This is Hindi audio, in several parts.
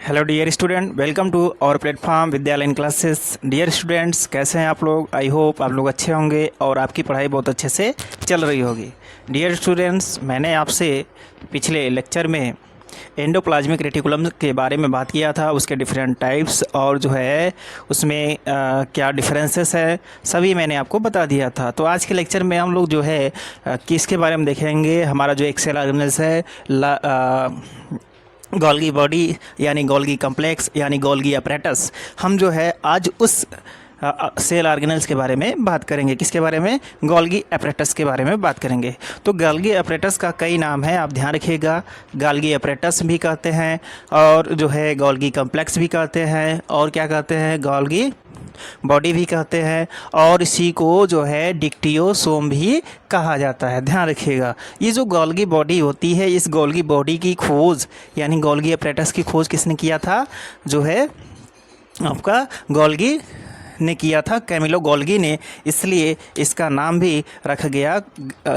Hello dear student, welcome to our platform Vidyalaya classes. Dear students, कैसे हैं आप लोग? आई होप आप लोग अच्छे होंगे और आपकी पढ़ाई बहुत अच्छे से चल रही होगी। डियर स्टूडेंट्स, मैंने आपसे पिछले लेक्चर में एंडोप्लाज्मिक रेटिकुलम के बारे में बात किया था, उसके डिफरेंट टाइप्स और जो है उसमें क्या डिफरेंसेस है, सभी मैंने आपको बता दिया था। तो आज के लेक्चर में हम लोग जो है किसके बारे में देखेंगे? हमारा जो एक सेल ऑर्गेनेल्स है, गोल्गी बॉडी यानी गोल्गी कम्प्लेक्स यानी गोल्गी अपरेटस। हम जो है आज उस सेल ऑर्गेनेल्स के बारे में बात करेंगे। किसके बारे में? गोल्गी अपरेटस के बारे में बात करेंगे। तो गोल्गी अपरेटस का कई नाम है, आप ध्यान रखिएगा। गोल्गी अपरेटस भी कहते हैं और जो है गोल्गी कम्प्लेक्स भी कहते हैं, और क्या कहते हैं? गोल्गी बॉडी भी कहते हैं, और इसी को जो है डिक्टियोसोम भी कहा जाता है। ध्यान रखिएगा, ये जो गोल्गी बॉडी होती है, इस गोल्गी बॉडी की खोज यानी गोल्गी अपरेटस की खोज किसने किया था? जो है आपका गोल्गी ने किया था, कैमिलो गोल्गी ने। इसलिए इसका नाम भी रखा गया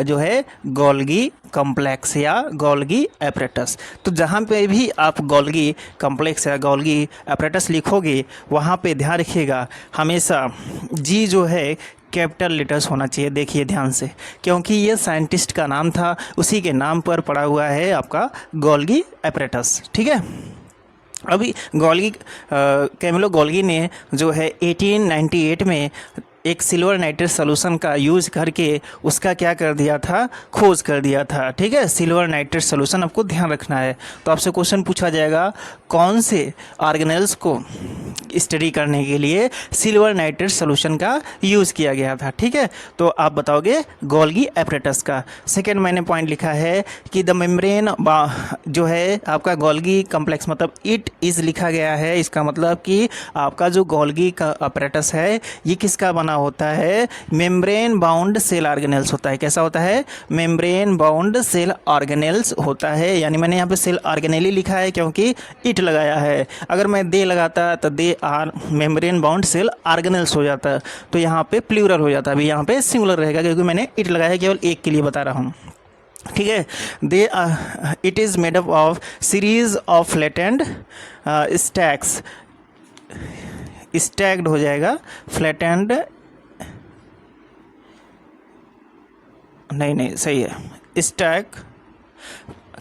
जो है गोल्गी कम्प्लेक्स या गोल्गी अपरेटस। तो जहाँ पे भी आप गोल्गी कम्प्लेक्स या गोल्गी अपरेटस लिखोगे, वहाँ पे ध्यान रखिएगा हमेशा जी जो है कैपिटल लेटर्स होना चाहिए। देखिए ध्यान से, क्योंकि ये साइंटिस्ट का नाम था, उसी के नाम पर पड़ा हुआ है आपका गोल्गी अपरेटस। ठीक है। अभी गोल्गी कैमिलो गोल्गी ने जो है 1898 में एक सिल्वर नाइट्रेट सोल्यूशन का यूज़ करके उसका क्या कर दिया था? खोज कर दिया था। ठीक है, सिल्वर नाइट्रेट सोल्यूशन आपको ध्यान रखना है। तो आपसे क्वेश्चन पूछा जाएगा, कौन से ऑर्गेनेल्स को स्टडी करने के लिए सिल्वर नाइट्रेट सोल्यूशन का यूज़ किया गया था? ठीक है, तो आप बताओगे गोल्गी अपरेटस का। सेकेंड मैंने पॉइंट लिखा है कि द मेम्ब्रेन जो है आपका गोल्गी कम्प्लेक्स, मतलब इट इज़ लिखा गया है। इसका मतलब कि आपका जो गोल्गी का अपरेटस है ये किसका बना होता है? मेम्ब्रेन बाउंड सेल ऑर्गेनेल्स होता है। कैसा होता है? मेम्ब्रेन बाउंड सेल ऑर्गेनेल्स होता है। यानी मैंने यहाँ पे सेल ऑर्गेनेली लिखा है क्योंकि इट लगाया है। अगर मैं दे लगाता तो they are membrane bound cell organelles हो जाता, तो यहाँ पे प्लूरल हो जाता। अभी यहाँ पे सिंगुलर रहेगा क्योंकि मैंने इट लगाया है, केवल एक के लिए बता रहा हूँ। ठीक है। They it is made up of series of flattened stacks. Stacked हो जाएगा, फ्लैटेंड नहीं सही है, स्टैक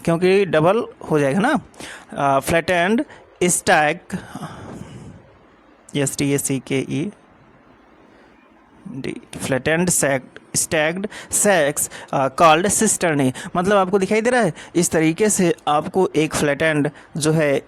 क्योंकि डबल हो जाएगा ना। Flattened stack STACKE flattened stacked sacs called cisternae. मतलब आपको दिखाई दे रहा है इस तरीके से आपको एक फ्लैटेंड जो है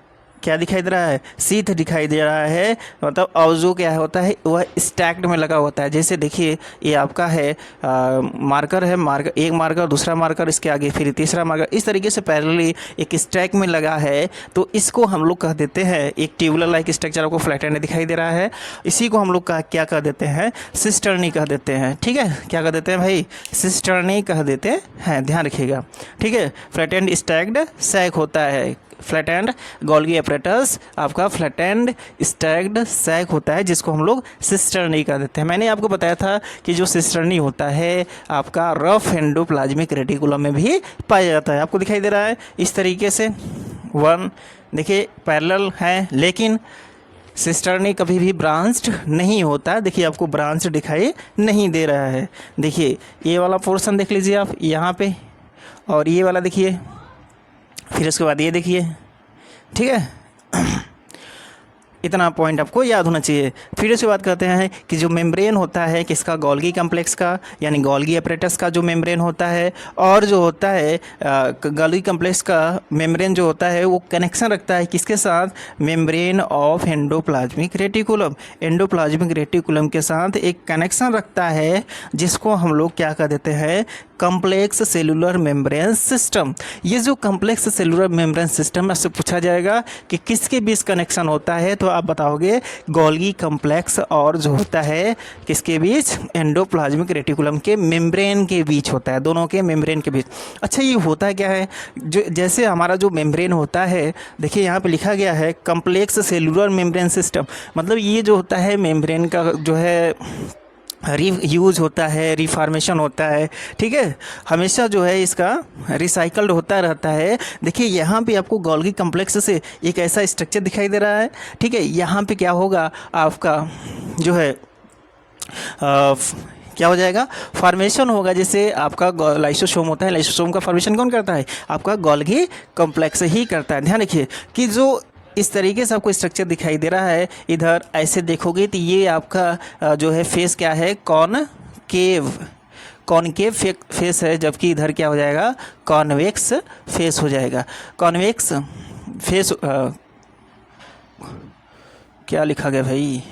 क्या दिखाई दे रहा है? सीथ दिखाई दे रहा है। मतलब और जो क्या होता है वह स्टैक्ड में लगा होता है। जैसे देखिए ये आपका है मार्कर है, मार्कर एक मार्कर, दूसरा मार्कर, इसके आगे फिर तीसरा मार्कर, इस तरीके से पैरेलली एक स्टैक में लगा है। तो इसको हम लोग कह देते हैं, एक ट्यूबुलर लाइक स्ट्रक्चर आपको फ्लैटेंड दिखाई दे रहा है, इसी को हम लोग क्या कह देते हैं? सिस्टर्नी कह देते हैं। ठीक है, क्या कह देते हैं भाई? सिस्टर्नी कह देते हैं। ध्यान रखिएगा। ठीक है, फ्लैटेंड स्टैक्ड सैक होता है। फ्लैटेंड गोल्गी अपरेटस आपका फ्लैटेंड स्टैक्ड सैक होता है, जिसको हम लोग सिस्टर्नी कह देते हैं। मैंने आपको बताया था कि जो सिस्टर्नी होता है आपका रफ एंडोप्लाज्मिक रेटिकुलम में भी पाया जाता है। आपको दिखाई दे रहा है इस तरीके से वन, देखिए पैरेलल है, लेकिन सिस्टर्नी कभी भी ब्रांच्ड नहीं होता। देखिए आपको ब्रांच दिखाई नहीं दे रहा है। देखिए ये वाला पोर्शन देख लीजिए आप यहाँ पे, और ये वाला देखिए, फिर उसके बाद ये देखिए। ठीक है, इतना पॉइंट आपको याद होना चाहिए। फिर उसके बाद कहते हैं कि जो मेम्ब्रेन होता है किसका? गोल्गी कम्प्लेक्स का, यानी गोल्गी अपरेटस का जो मेम्ब्रेन होता है, और जो होता है गोल्गी कम्प्लेक्स का मेम्ब्रेन जो होता है वो कनेक्शन रखता है किसके साथ? Membrane of endoplasmic reticulum. Endoplasmic reticulum के साथ एक कनेक्शन रखता है, जिसको हम लोग क्या कह देते हैं? Complex cellular membrane system. ये जो कम्प्लेक्स सेलुलर मेम्ब्रेन सिस्टम से पूछा जाएगा कि किसके बीच कनेक्शन होता है, तो आप बताओगे गोल्गी कम्प्लेक्स और जो होता है किसके बीच? एंडोप्लाज्मिक रेटिकुलम के मेम्ब्रेन के बीच होता है, दोनों के मेम्ब्रेन के बीच। अच्छा, ये होता क्या है? जो जैसे हमारा जो मेम्ब्रेन होता है, देखिए यहाँ पे लिखा गया है कम्प्लेक्स सेलुलर मेम्ब्रेन सिस्टम। मतलब ये जो होता है मेम्ब्रेन का जो है री यूज होता है, रिफॉर्मेशन होता है, ठीक है, हमेशा जो है इसका रिसाइकल्ड होता रहता है। देखिए यहाँ पे आपको गोल्गी कॉम्प्लेक्स से एक ऐसा स्ट्रक्चर दिखाई दे रहा है, ठीक है। यहाँ पे क्या होगा आपका जो है क्या हो जाएगा, फॉर्मेशन होगा। जैसे आपका लाइसोसोम होता है, लाइसोसोम का फॉर्मेशन कौन करता है, आपका गोल्गी कॉम्प्लेक्स ही करता है। ध्यान रखिए कि जो इस तरीके से आपको स्ट्रक्चर दिखाई दे रहा है, इधर ऐसे देखोगे तो ये आपका जो है फेस क्या है, कॉनकेव फेस है, जबकि इधर क्या हो जाएगा, कॉन्वेक्स फेस हो जाएगा। कॉन्वेक्स फेस क्या लिखा गया भाई,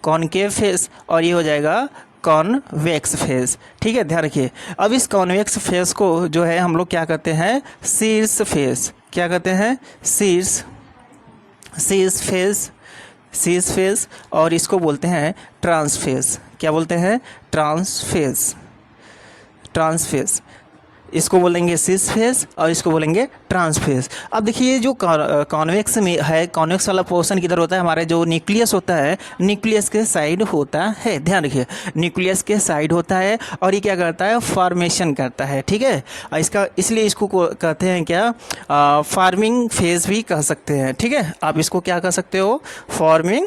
कॉनकेव फेस, और ये हो जाएगा कॉन्वेक्स फेस, ठीक है, ध्यान रखिए। अब इस कॉन्वेक्स फेस को जो है हम लोग क्या कहते हैं, शीर्ष फेस, क्या कहते हैं, शीर्ष फेस, और इसको बोलते हैं ट्रांस फेस। क्या बोलते हैं, ट्रांस फेस, इसको बोलेंगे शीर्ष फेस और इसको बोलेंगे ट्रांस फेस। अब देखिए जो कॉन्वेक्स में है, कॉन्वेक्स वाला पोर्शन किधर होता है, हमारे जो न्यूक्लियस होता है, न्यूक्लियस के साइड होता है। ध्यान रखिए, न्यूक्लियस के साइड होता है और ये क्या करता है, फॉर्मेशन करता है, ठीक है। इसका इसलिए इसको कहते हैं क्या, फॉर्मिंग फेज भी कह सकते हैं, ठीक है। आप इसको क्या कह सकते हो, फॉर्मिंग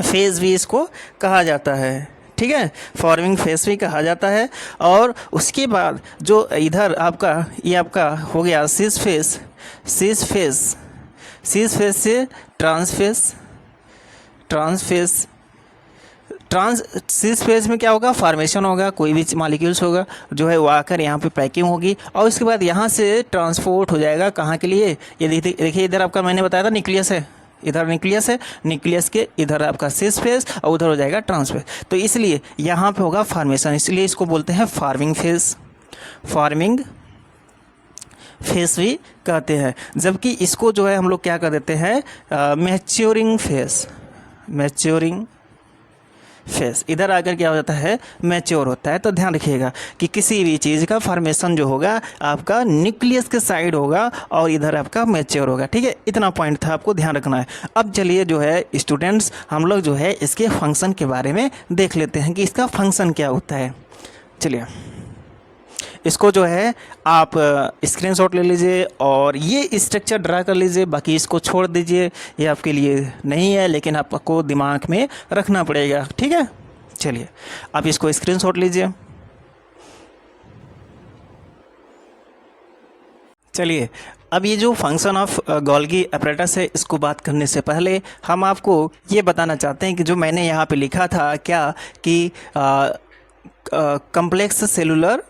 फेज भी इसको कहा जाता है, ठीक है, फॉर्मिंग फेस भी कहा जाता है। और उसके बाद जो इधर आपका ये आपका हो गया शीर्ष फेस से ट्रांस शीर्ष फेस में क्या होगा, फॉर्मेशन होगा, कोई भी मॉलिक्यूल्स होगा जो है वो आकर यहाँ पे पैकिंग होगी, और उसके बाद यहाँ से ट्रांसपोर्ट हो जाएगा कहाँ के लिए, ये देखिए इधर आपका मैंने बताया था न्यूक्लियस है, इधर न्यूक्लियस है, न्यूक्लियस के इधर आपका शीर्ष फेस और उधर हो जाएगा ट्रांस फेस। तो इसलिए यहाँ पे होगा फॉर्मेशन, इसलिए इसको बोलते हैं फॉर्मिंग फेस भी कहते हैं। जबकि इसको जो है हम लोग क्या कर देते हैं, मैच्योरिंग फेस, इधर आकर क्या हो जाता है, मैच्योर होता है। तो ध्यान रखिएगा कि किसी भी चीज़ का फॉर्मेशन जो होगा आपका न्यूक्लियस के साइड होगा और इधर आपका मैच्योर होगा, ठीक है। इतना पॉइंट था, आपको ध्यान रखना है। अब चलिए जो है स्टूडेंट्स हम लोग जो है इसके फंक्शन के बारे में देख लेते हैं कि इसका फंक्शन क्या होता है। चलिए इसको जो है आप स्क्रीनशॉट ले लीजिए और ये स्ट्रक्चर ड्रा कर लीजिए, बाकी इसको छोड़ दीजिए, ये आपके लिए नहीं है, लेकिन आपको दिमाग में रखना पड़ेगा, ठीक है। चलिए आप इसको स्क्रीनशॉट लीजिए। चलिए अब ये जो फंक्शन ऑफ गोल्गी अपरेटस है, इसको बात करने से पहले हम आपको ये बताना चाहते हैं कि जो मैंने यहाँ पे लिखा था क्या कि कम्प्लेक्स सेलुलर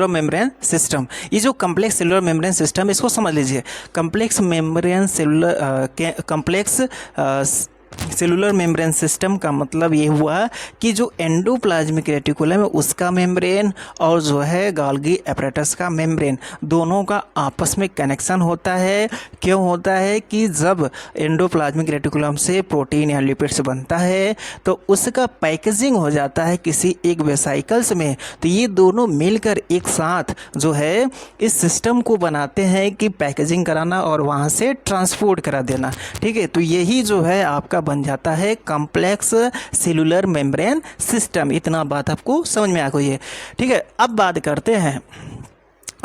मेम्ब्रेन सिस्टम, ये जो कम्प्लेक्स सेलुलर मेम्ब्रेन सिस्टम, इसको समझ लीजिए। कम्प्लेक्स सेलुलर मेम्ब्रेन सिस्टम का मतलब ये हुआ कि जो एंडोप्लाज्मिक रेटिकुलम है उसका मेम्ब्रेन और जो है गोल्गी अपरेटस का मेम्ब्रेन, दोनों का आपस में कनेक्शन होता है। क्यों होता है कि जब एंडोप्लाज्मिक रेटिकुलम से प्रोटीन या लिपिड्स बनता है तो उसका पैकेजिंग हो जाता है किसी एक वेसाइकल्स में, तो ये दोनों मिलकर एक साथ जो है इस सिस्टम को बनाते हैं कि पैकेजिंग कराना और वहाँ से ट्रांसपोर्ट करा देना, ठीक है। तो यही जो है आपका बन जाता है कॉम्प्लेक्स सेलुलर मेम्ब्रेन सिस्टम। इतना बात आपको समझ में आ गई है, ठीक है। अब बात करते हैं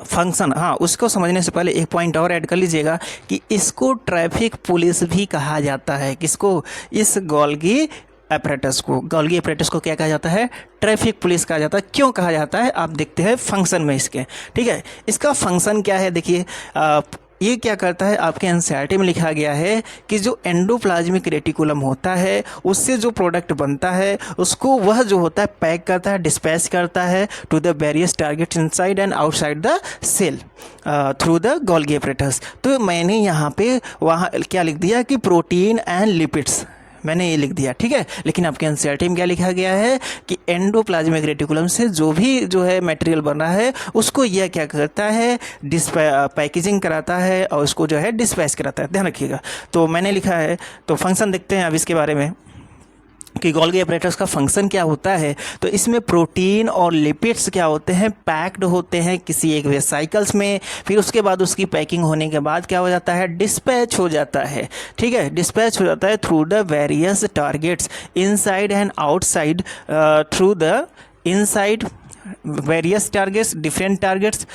फंक्शन। हाँ, उसको समझने से पहले एक पॉइंट और ऐड कर लीजिएगा कि इसको ट्रैफिक पुलिस भी कहा जाता है। किसको, इस गोल्गी अपरेटस को क्या कहा जाता है, ट्रैफिक पुलिस कहा जाता है। क्यों कहा जाता है, आप देखते हैं फंक्शन में इसके, ठीक है। इसका फंक्शन क्या है, देखिए ये क्या करता है, आपके एनसीईआरटी में लिखा गया है कि जो एंडोप्लाज्मिक रेटिकुलम होता है उससे जो प्रोडक्ट बनता है उसको वह जो होता है पैक करता है, डिस्पैच करता है to the various targets inside and outside the cell through the Golgi apparatus. तो मैंने यहाँ पे वहाँ क्या लिख दिया कि प्रोटीन एंड लिपिड्स, मैंने ये लिख दिया, ठीक है। लेकिन आपके एनसीईआरटी में क्या लिखा गया है कि एंडोप्लाज्मिक रेटिकुलम से जो भी जो है मटेरियल बन रहा है उसको यह क्या करता है, पैकेजिंग कराता है और उसको जो है डिस्पैच कराता है। ध्यान रखिएगा। तो मैंने लिखा है, तो फंक्शन देखते हैं अब इसके बारे में कि गोल्गी एपरेटस का फंक्शन क्या होता है, तो इसमें प्रोटीन और लिपिड्स क्या होते हैं, पैक्ड होते हैं किसी एक वेसाइकल्स में। फिर उसके बाद उसकी पैकिंग होने के बाद क्या हो जाता है, डिस्पैच हो जाता है। ठीक है, डिस्पैच हो जाता है through the various targets inside and outside, through the inside various targets, different targets,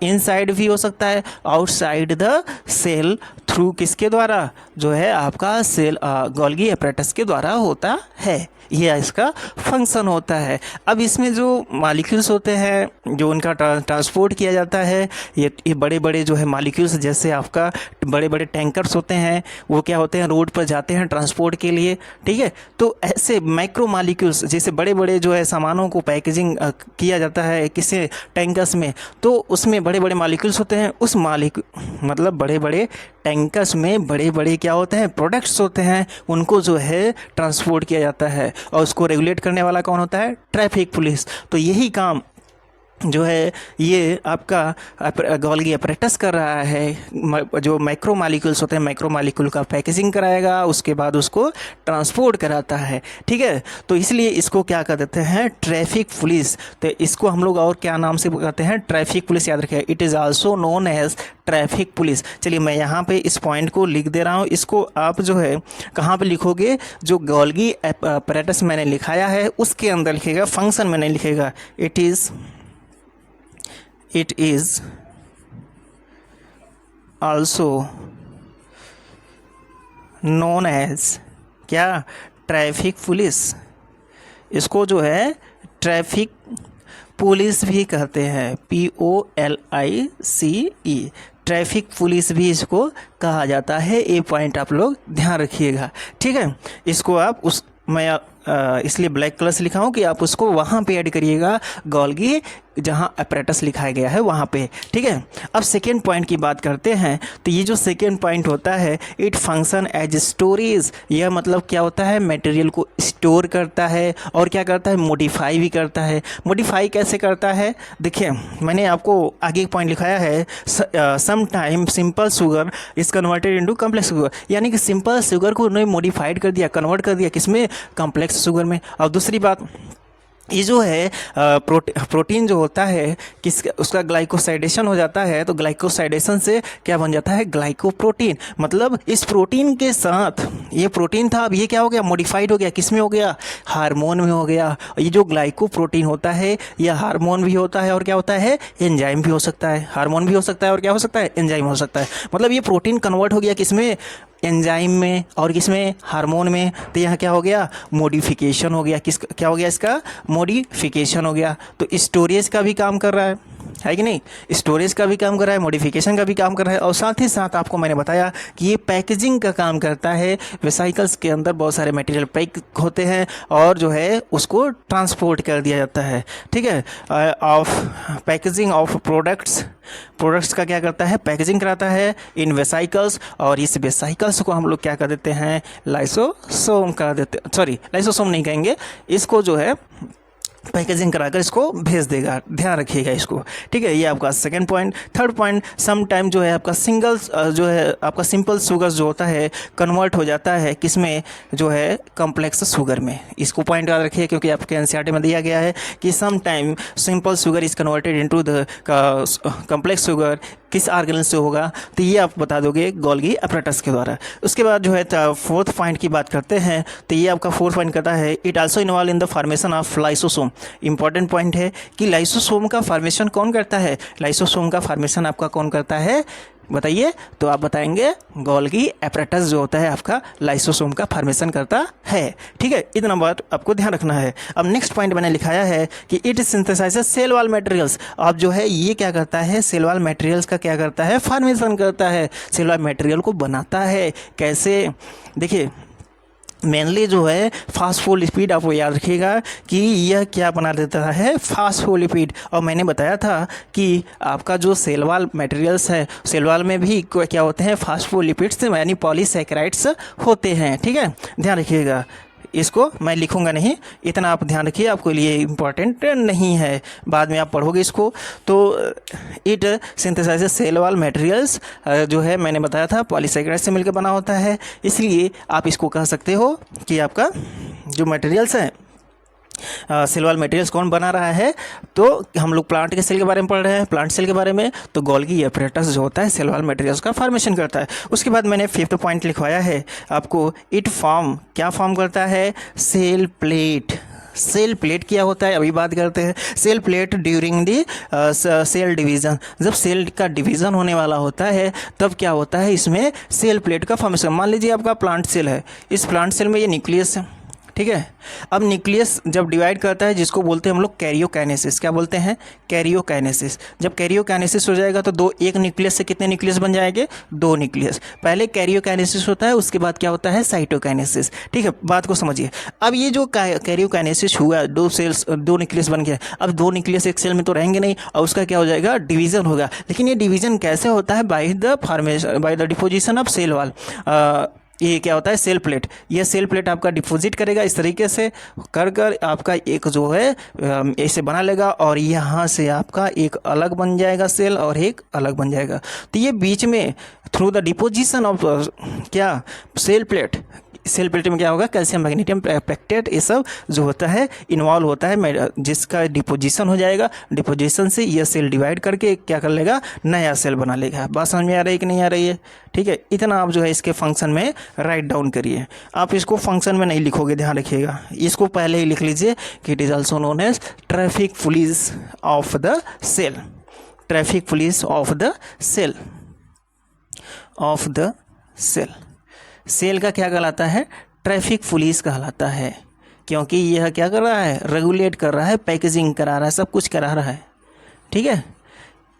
inside भी हो सकता है, आउटसाइड द सेल, थ्रू किसके द्वारा, जो है आपका सेल गोल्गी एपरेटस के द्वारा होता है। यह इसका फंक्शन होता है। अब इसमें जो मॉलिक्यूल्स होते हैं जो उनका ट्रांसपोर्ट किया जाता है, ये बड़े बड़े जो है मॉलिक्यूल्स, जैसे आपका बड़े बड़े टैंकर्स होते हैं, वो क्या होते हैं, रोड पर जाते हैं ट्रांसपोर्ट के लिए। ठीक है, तो ऐसे माइक्रो मॉलिक्यूल्स, जैसे बड़े बड़े जो है सामानों को पैकेजिंग किया जाता है किसी टैंकर्स में, तो उसमें बड़े बड़े मॉलिक्यूल्स होते हैं। उस मतलब बड़े बड़े टैंकर्स में बड़े बड़े क्या होते हैं, प्रोडक्ट्स होते हैं, उनको जो है ट्रांसपोर्ट किया जाता है। और उसको रेगुलेट करने वाला कौन होता है, ट्रैफिक पुलिस। तो यही काम जो है ये आपका गोल्गी एपरेटस कर रहा है। जो माइक्रो मॉलिक्यूल्स होते हैं, माइक्रो मॉलिक्यूल का पैकेजिंग कराएगा, उसके बाद उसको ट्रांसपोर्ट कराता है। ठीक है, तो इसलिए इसको क्या कर देते हैं, ट्रैफिक पुलिस। तो इसको हम लोग और क्या नाम से कहते हैं, ट्रैफिक पुलिस, याद रखिए, it is also known as traffic police. चलिए मैं यहाँ पे इस पॉइंट को लिख दे रहा हूँ। इसको आप जो है कहाँ पे लिखोगे, जो गोल्गी एपरेटस मैंने लिखाया है उसके अंदर लिखेगा, फंक्शन मैंने लिखेगा, it is also known as क्या, ट्रैफिक पुलिस। इसको जो है ट्रैफिक पुलिस भी कहते हैं, POLICE, ट्रैफिक पुलिस भी इसको कहा जाता है। ये पॉइंट आप लोग ध्यान रखिएगा। ठीक है, इसको आप मैं इसलिए ब्लैक कलर से लिखा हूँ कि आप उसको वहाँ पे ऐड करिएगा, गोल्गी जहाँ एपरेटस लिखाया गया है वहाँ पे। ठीक है, अब सेकेंड पॉइंट की बात करते हैं। तो ये जो सेकेंड पॉइंट होता है, इट फंक्शन एज स्टोरेज। यह मतलब क्या होता है, मटेरियल को स्टोर करता है और क्या करता है, मॉडिफाई भी करता है। मॉडिफाई कैसे करता है, देखिए मैंने आपको आगे एक पॉइंट लिखाया है, some time simple sugar is converted into complex sugar, यानी कि सिंपल शुगर को उन्होंने मॉडिफाइड कर दिया, कन्वर्ट कर दिया किसमें, कॉम्प्लेक्स शुगर में। और दूसरी बात, ये जो है प्रोटीन जो होता है उसका ग्लाइकोसाइडेशन हो जाता है, तो ग्लाइकोसाइडेशन से क्या बन जाता है, ग्लाइकोप्रोटीन। मतलब इस प्रोटीन के साथ, ये प्रोटीन था, अब ये क्या हो गया, मॉडिफाइड हो गया, किसमें हो गया, हार्मोन में हो गया। ये जो ग्लाइकोप्रोटीन होता है यह हार्मोन भी होता है और क्या होता है, एंजाइम भी हो सकता है। हार्मोन भी हो सकता है और क्या हो सकता है, एंजाइम हो सकता है। मतलब ये प्रोटीन कन्वर्ट हो गया किसमें, एंजाइम में, और किसमें, हार्मोन में। तो यहाँ क्या हो गया, मॉडिफिकेशन हो गया। क्या हो गया, इसका मॉडिफिकेशन हो गया। तो स्टोरेज का भी काम कर रहा है कि नहीं, स्टोरेज का भी काम कर रहा है, मॉडिफिकेशन का भी काम कर रहा है, और साथ ही साथ आपको मैंने बताया कि ये पैकेजिंग का काम करता है। वेसाइकल्स के अंदर बहुत सारे मटेरियल पैक होते हैं और जो है उसको ट्रांसपोर्ट कर दिया जाता है। ठीक है, ऑफ पैकेजिंग ऑफ प्रोडक्ट्स का क्या करता है, पैकेजिंग कराता है इन वेसाइकल्स, और इस वेसाइकल्स को हम लोग क्या कर देते हैं, लाइसोसोम कर देते, सॉरी लाइसोसोम नहीं कहेंगे, इसको जो है पैकेजिंग कराकर इसको भेज देगा। ध्यान रखिएगा इसको। ठीक है, ये आपका second point. Third point, some time जो है आपका जो है आपका सिंपल शुगर जो होता है कन्वर्ट हो जाता है किसमें, जो है कॉम्प्लेक्स शुगर में। इसको पॉइंट याद रखिए क्योंकि आपके एनसीईआरटी में दिया गया है कि some time simple sugar is converted into the complex sugar, किस ऑर्गेनल से होगा, तो ये आप बता दोगे गोल्गी एपरेटस के द्वारा। उसके बाद जो है फोर्थ पॉइंट की बात करते हैं, तो ये आपका फोर्थ पॉइंट करता है, it also involve in the formation of lysosome. Important point है कि लाइसोसोम का फॉर्मेशन कौन करता है, लाइसोसोम का फॉर्मेशन आपका कौन करता है, बताइए। तो आप बताएंगे गोल्गी एपरेटस जो होता है आपका लाइसोसोम का फॉर्मेशन करता है। ठीक है, इतना बात आपको ध्यान रखना है। अब नेक्स्ट पॉइंट मैंने लिखाया है कि it synthesises cell wall materials. अब जो है ये क्या करता है, सेल वॉल मटेरियल्स का क्या करता है, फॉर्मेशन करता है, सेल वॉल मटेरियल को बनाता है। कैसे, देखिए मेनली जो है फास्फोलिपिड, आपको याद रखिएगा कि यह क्या बना देता है, फास्फोलिपिड। और मैंने बताया था कि आपका जो सेल वॉल मटेरियल्स है, सेल वॉल में भी क्या होते हैं, फास्फोलिपिड्स यानी पॉलीसैकेराइड्स होते हैं। ठीक है, ध्यान रखिएगा। इसको मैं लिखूंगा नहीं, इतना आप ध्यान रखिए, आपको लिए इम्पॉर्टेंट नहीं है, बाद में आप पढ़ोगे इसको। तो it synthesises cell wall materials, जो है मैंने बताया था पॉलीसैकेराइड से मिलकर बना होता है, इसलिए आप इसको कह सकते हो कि आपका जो मटेरियल्स हैं, सेल वाल मटेरियल्स कौन बना रहा है, तो हम लोग प्लांट के सेल के बारे में पढ़ रहे हैं, प्लांट सेल के बारे में। तो गोल्गी एपरेटस जो होता है सेल वाल मटेरियल्स का फॉर्मेशन करता है। उसके बाद मैंने 5th पॉइंट लिखवाया है आपको, इट फॉर्म, क्या फॉर्म करता है, सेल प्लेट। सेल प्लेट क्या होता है अभी बात करते हैं। Cell plate during the cell division, जब सेल का डिवीज़न होने वाला होता है तब क्या होता है, इसमें सेल प्लेट का फॉर्मेशन। मान लीजिए आपका प्लांट सेल है, इस प्लांट सेल में ये न्यूक्लियस है, ठीक है। अब न्यूक्लियस जब डिवाइड करता है, जिसको बोलते हैं हम लोग कैरियोकाइनेसिस, क्या बोलते हैं, कैरियोकाइनेसिस। जब कैरियोकाइनेसिस हो जाएगा तो एक न्यूक्लियस से कितने न्यूक्लियस बन जाएंगे, 2 न्यूक्लियस। पहले कैरियोकाइनेसिस होता है, उसके बाद क्या होता है, साइटोकाइनेसिस, ठीक है। बात को समझिए। अब ये जो कैरियोकाइनेसिस हुआ, 2 सेल्स, 2 न्यूक्लियस बन गया। अब 2 न्यूक्लियस एक सेल में तो रहेंगे नहीं, और उसका क्या हो जाएगा, डिवीजन होगा। लेकिन ये डिवीजन कैसे होता है, by the formation, by the deposition of cell wall. ये क्या होता है, सेल प्लेट। ये सेल प्लेट आपका डिपोजिट करेगा इस तरीके से कर आपका एक जो है ऐसे बना लेगा, और यहाँ से आपका एक अलग बन जाएगा सेल और एक अलग बन जाएगा। तो ये बीच में थ्रू द डिपोजिशन ऑफ क्या, सेल प्लेट, सेल प्लेट में क्या होगा, कैल्शियम मैग्नीशियम पेक्टेट ये सब जो होता है इन्वॉल्व होता है, जिसका डिपोजिशन हो जाएगा। डिपोजिशन से ये सेल डिवाइड करके क्या कर लेगा, नया सेल बना लेगा। बात समझ में आ रही है कि नहीं आ रही है, ठीक है। इतना आप जो है इसके फंक्शन में राइट डाउन करिए। आप इसको फंक्शन में नहीं लिखोगे, ध्यान रखिएगा, इसको पहले ही लिख लीजिए कि it is also known as traffic police of the cell. Traffic police of the cell, of the cell. Cell का क्या कहलाता है, ट्रैफिक पुलिस कहलाता है, क्योंकि यह क्या कर रहा है, रेगुलेट कर रहा है, पैकेजिंग करा रहा है, सब कुछ करा रहा है, ठीक है।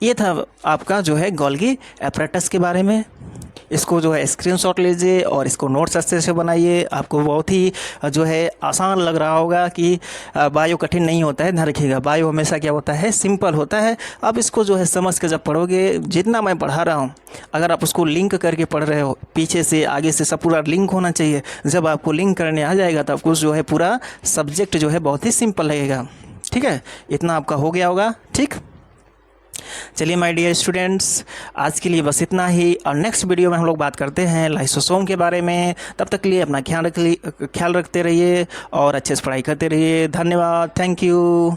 ये था आपका जो है गोल्गी एपरेटस के बारे में। इसको जो है स्क्रीनशॉट लीजिए और इसको नोट्स अच्छे से बनाइए। आपको बहुत ही जो है आसान लग रहा होगा कि बायो कठिन नहीं होता है, ध्यान रखिएगा। बायो हमेशा क्या होता है, सिंपल होता है। आप इसको जो है समझ के जब पढ़ोगे, जितना मैं पढ़ा रहा हूँ, अगर आप उसको लिंक करके पढ़ रहे हो, पीछे से आगे से सब पूरा लिंक होना चाहिए। जब आपको लिंक करने आ जाएगा तो आपको जो है पूरा सब्जेक्ट जो है बहुत ही सिंपल लगेगा, ठीक है। इतना आपका हो गया होगा, ठीक। चलिए माय डियर स्टूडेंट्स, आज के लिए बस इतना ही, और नेक्स्ट वीडियो में हम लोग बात करते हैं लाइसोसोम के बारे में। तब तक के लिए अपना ख्याल रखते रहिए और अच्छे से पढ़ाई करते रहिए। धन्यवाद, थैंक यू।